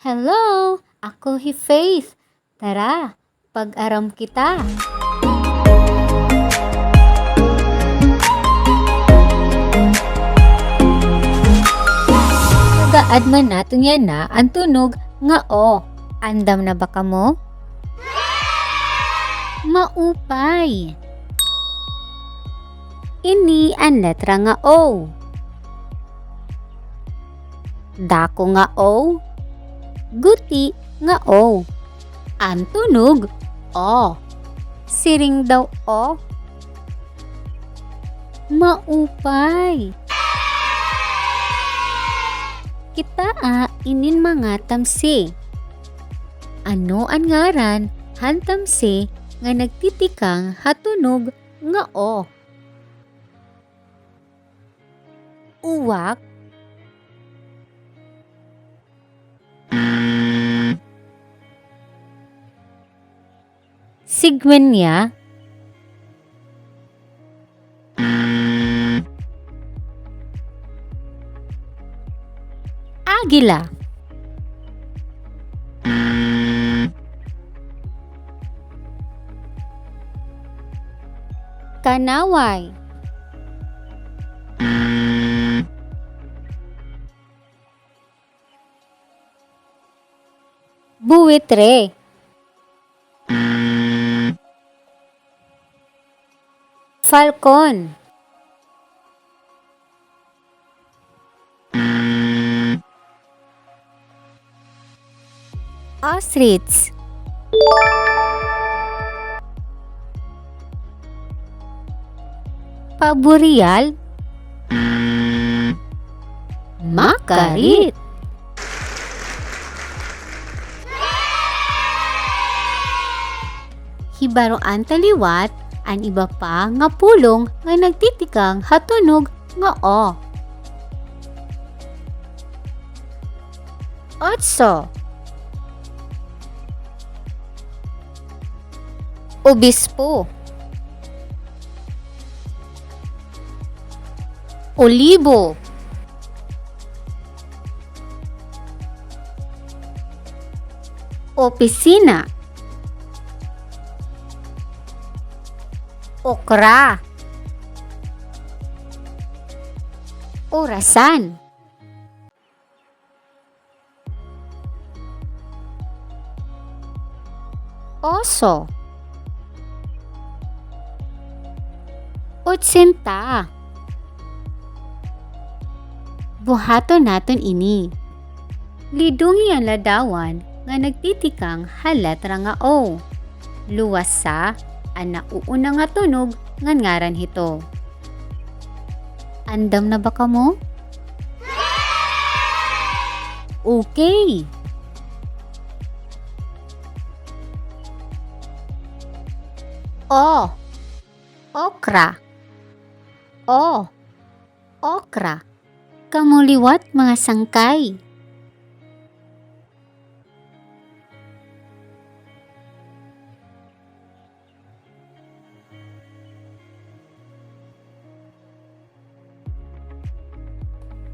Hello! Ako si Faith. Tara, pag-aram kita. Nagaad man nato yan na ang tunog nga o. Andam na ba kamo? Maupay. Ini ang letra nga O. Dako nga O. Guti nga O. Ang tunog O. Siring daw O. Maupay. Kita inin mga tamsi. Ano ang ngaran han tamsi nga nagtitikang hatunog nga O? Uwak. Sigwenya. Agila. Kanaway. Buwitre. Falcon. Ostrich. Paburial. Makarit. Hibaroan taliwat ang iba pa nga pulong nga nagtitikang hatunog nga O. Otso. Obispo. Olibo. Opisina. Okra. Orasan. Oso. Otsinta. Buhaton naton ini. Lidungi ang ladawan nga nagtitikang haletra nga O. Luwas sa ang nauuna nga tunog nga ngaran hito. Andam na ba kamo? Okay. O. Okra. O. Okra. Kamuliwat mga sangkay.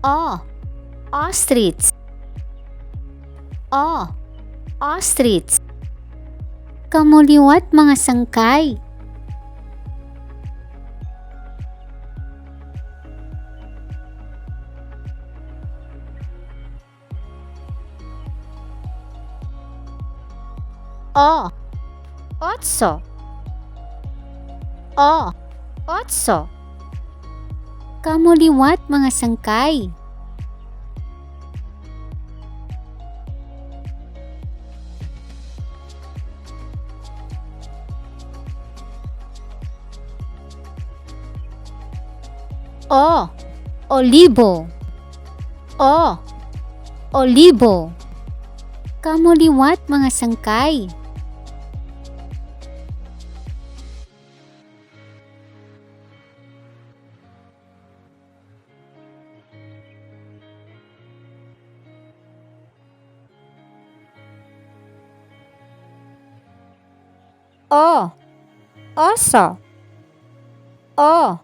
O. Ostrich. O. Ostrich. Kamuliwat mga sangkay. O. Otso. O. Otso. Kamuliwat mga sangkay. O. Olibo. O. Olibo. Kamuliwat mga sangkay. O. Oso. O.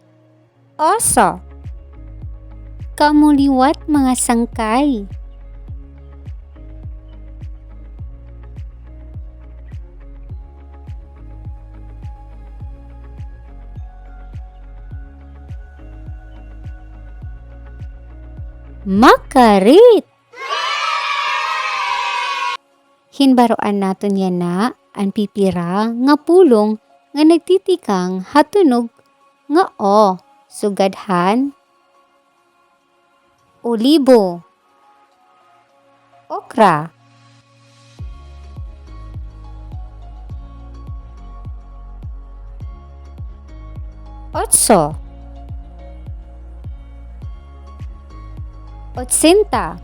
Oso. Kamuliwat mga sangkay. Makarit! Hinbaroan naton yan na ang pipira nga pulong nga nagtitikang hatunog nga o sugadhan olibo okra otso otsinta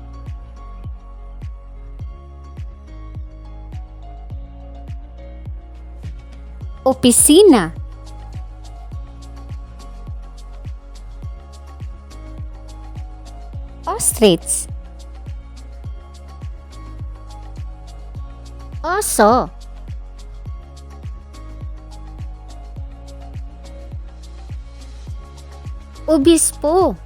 opisina ostrich oso obispo.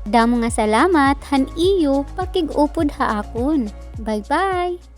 Damo nga salamat han iyo pakig-upod ha akon. Bye-bye!